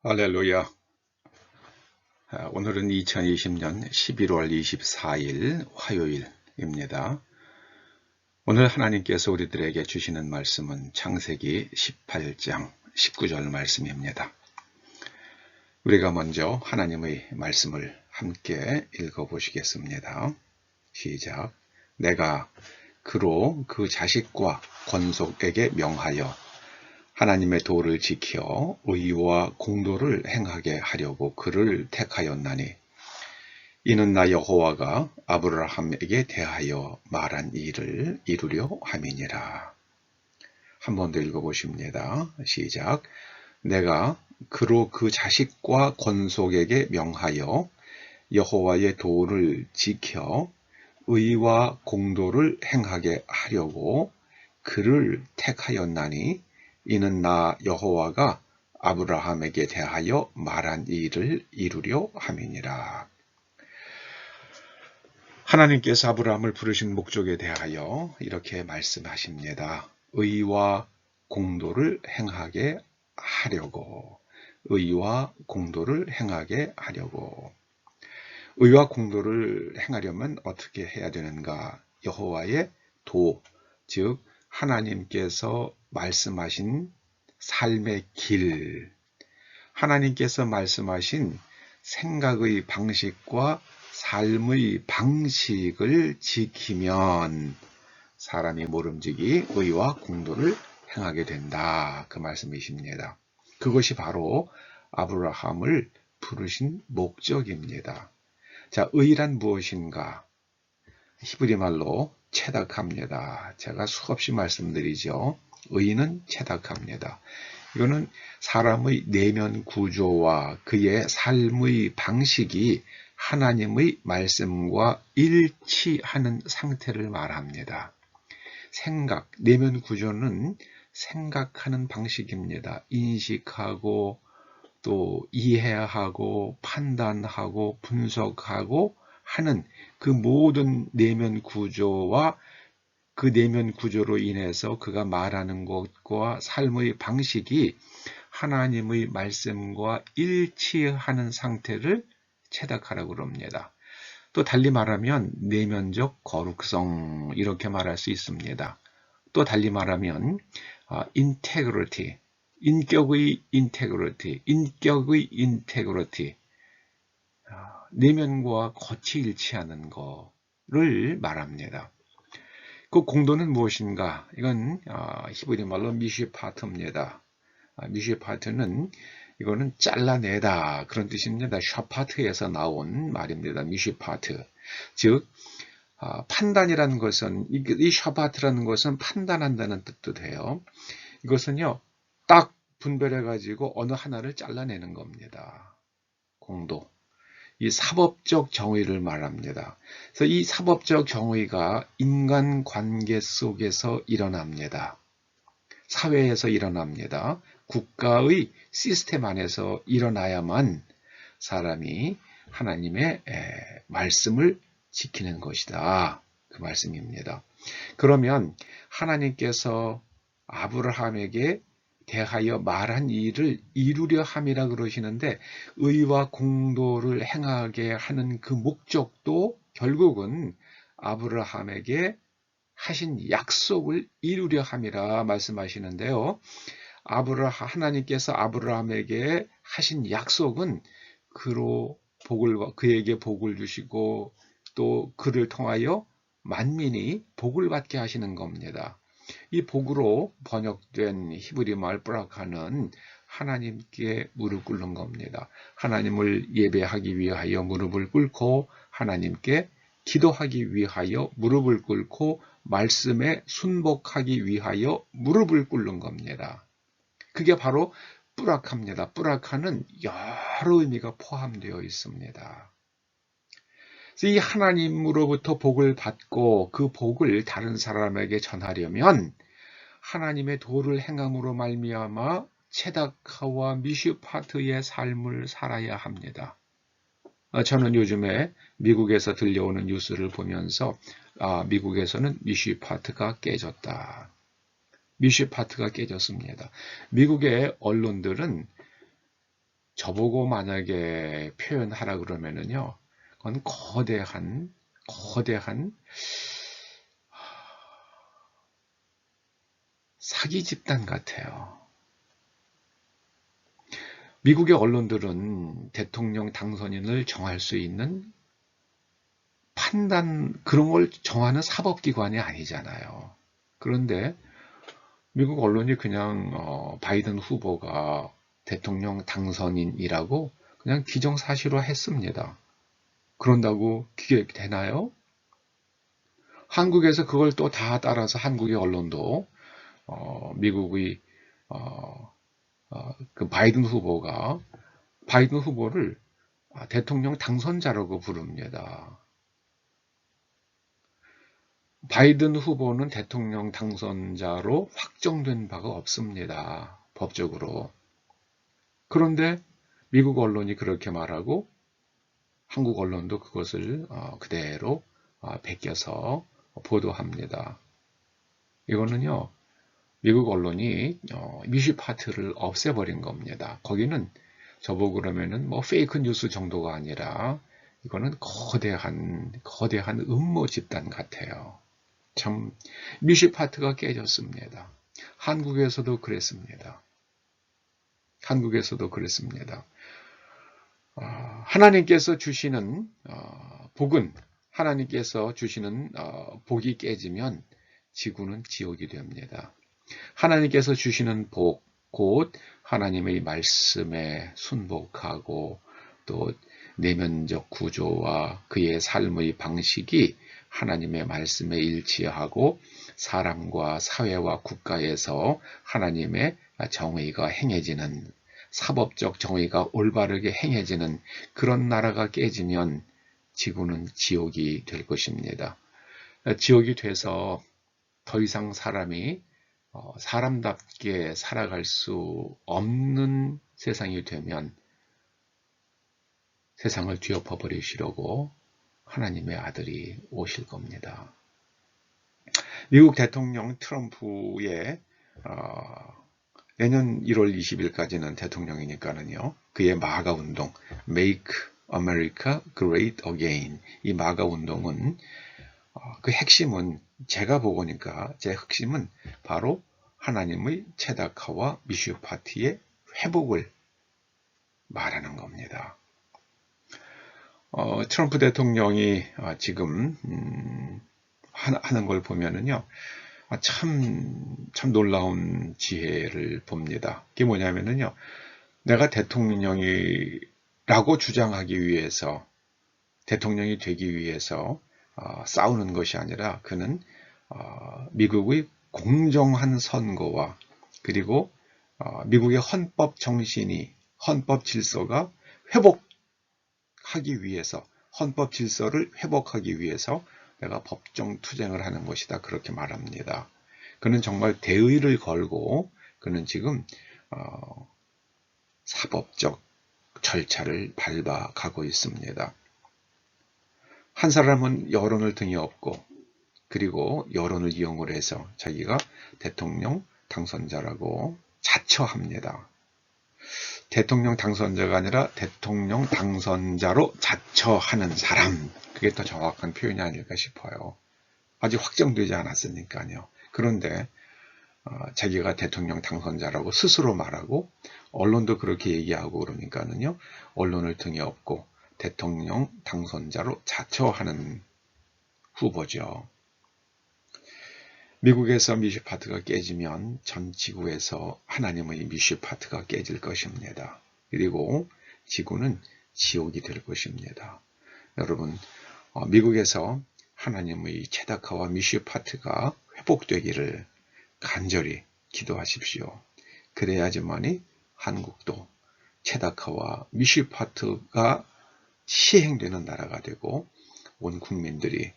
할렐루야. 오늘은 2020년 11월 24일 화요일입니다. 오늘 하나님께서 우리들에게 주시는 말씀은 창세기 18장 19절 말씀입니다. 우리가 먼저 하나님의 말씀을 함께 읽어보시겠습니다. 시작. 내가 그로 그 자식과 권속에게 명하여 하나님의 도를 지켜 의와 공도를 행하게 하려고 그를 택하였나니 이는 나 여호와가 아브라함에게 대하여 말한 일을 이루려 함이니라. 한 번 더 읽어보십니다. 시작. 내가 그로 그 자식과 권속에게 명하여 여호와의 도를 지켜 의와 공도를 행하게 하려고 그를 택하였나니 이는 나 여호와가 아브라함에게 대하여 말한 일을 이루려 함이니라. 하나님께서 아브라함을 부르신 목적에 대하여 이렇게 말씀하십니다. 의와 공도를 행하게 하려고. 의와 공도를 행하게 하려고. 의와 공도를 행하려면 어떻게 해야 되는가? 여호와의 도, 즉 하나님께서 말씀하신 삶의 길, 하나님께서 말씀하신 생각의 방식과 삶의 방식을 지키면 사람이 모름지기 의와 공도를 행하게 된다. 그 말씀이십니다. 그것이 바로 아브라함을 부르신 목적입니다. 자, 의란 무엇인가? 히브리 말로 체닥합니다. 제가 수없이 말씀드리죠. 의는 체닥합니다. 이거는 사람의 내면 구조와 그의 삶의 방식이 하나님의 말씀과 일치하는 상태를 말합니다. 생각, 내면 구조는 생각하는 방식입니다. 인식하고 또 이해하고 판단하고 분석하고 하는 그 모든 내면 구조와 그 내면 구조로 인해서 그가 말하는 것과 삶의 방식이 하나님의 말씀과 일치하는 상태를 체닥하라고 합니다. 또 달리 말하면 내면적 거룩성 이렇게 말할 수 있습니다. 또 달리 말하면 integrity, 인격의 integrity, 내면과 겉이 일치하는 거를 말합니다. 그 공도는 무엇인가? 이건 히브리 말로 미슈파트입니다. 미슈파트는 이거는 잘라내다 그런 뜻입니다. 샤파트에서 나온 말입니다. 미슈파트. 즉 판단이라는 것은 이 샤파트라는 것은 판단한다는 뜻도 돼요. 이것은요 딱 분별해 가지고 어느 하나를 잘라내는 겁니다. 공도. 이 사법적 정의를 말합니다. 그래서 이 사법적 정의가 인간관계 속에서 일어납니다. 사회에서 일어납니다. 국가의 시스템 안에서 일어나야만 사람이 하나님의 말씀을 지키는 것이다. 그 말씀입니다. 그러면 하나님께서 아브라함에게 대하여 말한 일을 이루려 함이라 그러시는데 의와 공도를 행하게 하는 그 목적도 결국은 아브라함에게 하신 약속을 이루려 함이라 말씀하시는데요. 하나님께서 아브라함에게 하신 약속은 그에게 복을 주시고 또 그를 통하여 만민이 복을 받게 하시는 겁니다. 이 복으로 번역된 히브리 말 브라카는 하나님께 무릎 꿇는 겁니다. 하나님을 예배하기 위하여 무릎을 꿇고 하나님께 기도하기 위하여 무릎을 꿇고 말씀에 순복하기 위하여 무릎을 꿇는 겁니다. 그게 바로 브라카입니다. 브라카는 여러 의미가 포함되어 있습니다. 이 하나님으로부터 복을 받고 그 복을 다른 사람에게 전하려면 하나님의 도를 행함으로 말미암아 체다카와 미슈파트의 삶을 살아야 합니다. 저는 요즘에 미국에서 들려오는 뉴스를 보면서 미국에서는 미슈파트가 깨졌다. 미슈파트가 깨졌습니다. 미국의 언론들은 저보고 만약에 표현하라 그러면은요, 그건 거대한 사기 집단 같아요. 미국의 언론들은 대통령 당선인을 정할 수 있는 그런 걸 정하는 사법기관이 아니잖아요. 그런데 미국 언론이 그냥 바이든 후보가 대통령 당선인이라고 그냥 기정사실화 했습니다. 그런다고 그게 되나요? 한국에서 그걸 또 다 따라서 한국의 언론도 미국의 그 바이든 후보를 대통령 당선자라고 부릅니다. 바이든 후보는 대통령 당선자로 확정된 바가 없습니다. 법적으로. 그런데 미국 언론이 그렇게 말하고 한국 언론도 그것을 그대로 베껴서 보도합니다. 이거는요, 미국 언론이 미시파트를 없애버린 겁니다. 거기는 저보고 그러면은 뭐 페이크 뉴스 정도가 아니라 이거는 거대한 음모 집단 같아요. 참 미시파트가 깨졌습니다. 한국에서도 그랬습니다. 하나님께서 주시는 하나님께서 주시는 복이 깨지면 지구는 지옥이 됩니다. 하나님께서 주시는 복, 곧 하나님의 말씀에 순복하고 또 내면적 구조와 그의 삶의 방식이 하나님의 말씀에 일치하고 사람과 사회와 국가에서 하나님의 정의가 행해지는, 사법적 정의가 올바르게 행해지는 그런 나라가 깨지면 지구는 지옥이 될 것입니다. 지옥이 돼서 더 이상 사람이 사람답게 살아갈 수 없는 세상이 되면 세상을 뒤엎어 버리시려고 하나님의 아들이 오실 겁니다. 미국 대통령 트럼프의 내년 1월 20일까지는 대통령이니까는요. 그의 마가 운동, Make America Great Again, 이 마가 운동은 그 핵심은 제가 보고니까 제 핵심은 바로 하나님의 체다카와 미슈파티의 회복을 말하는 겁니다. 트럼프 대통령이 지금 하는 걸 보면은요, 참 놀라운 지혜를 봅니다. 그게 뭐냐면은요, 내가 대통령이라고 주장하기 위해서, 대통령이 되기 위해서 싸우는 것이 아니라 그는 미국의 공정한 선거와 그리고 미국의 헌법 정신이, 헌법 질서가 회복하기 위해서, 헌법 질서를 회복하기 위해서 내가 법정 투쟁을 하는 것이다. 그렇게 말합니다. 그는 정말 대의를 걸고 그는 지금 사법적 절차를 밟아가고 있습니다. 한 사람은 여론을 등에 업고 그리고 여론을 이용을 해서 자기가 대통령 당선자라고 자처합니다. 대통령 당선자가 아니라 대통령 당선자로 자처하는 사람, 그게 더 정확한 표현이 아닐까 싶어요. 아직 확정되지 않았으니까요. 그런데 자기가 대통령 당선자라고 스스로 말하고 언론도 그렇게 얘기하고 그러니까는요. 언론을 등에 업고 대통령 당선자로 자처하는 후보죠. 미국에서 미슈파트가 깨지면 전 지구에서 하나님의 미슈파트가 깨질 것입니다. 그리고 지구는 지옥이 될 것입니다. 여러분, 미국에서 하나님의 체다카와 미슈파트가 회복되기를 간절히 기도하십시오. 그래야지만이 한국도 체다카와 미슈파트가 시행되는 나라가 되고 온 국민들이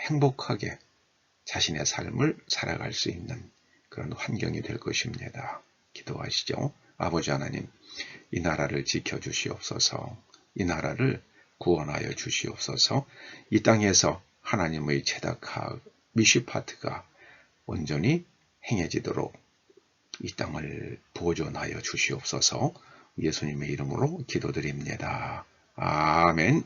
행복하게 자신의 삶을 살아갈 수 있는 그런 환경이 될 것입니다. 기도하시죠. 아버지 하나님, 이 나라를 지켜주시옵소서. 이 나라를 구원하여 주시옵소서. 이 땅에서 하나님의 체다카 미슈파트가 온전히 행해지도록 이 땅을 보존하여 주시옵소서. 예수님의 이름으로 기도드립니다. 아멘.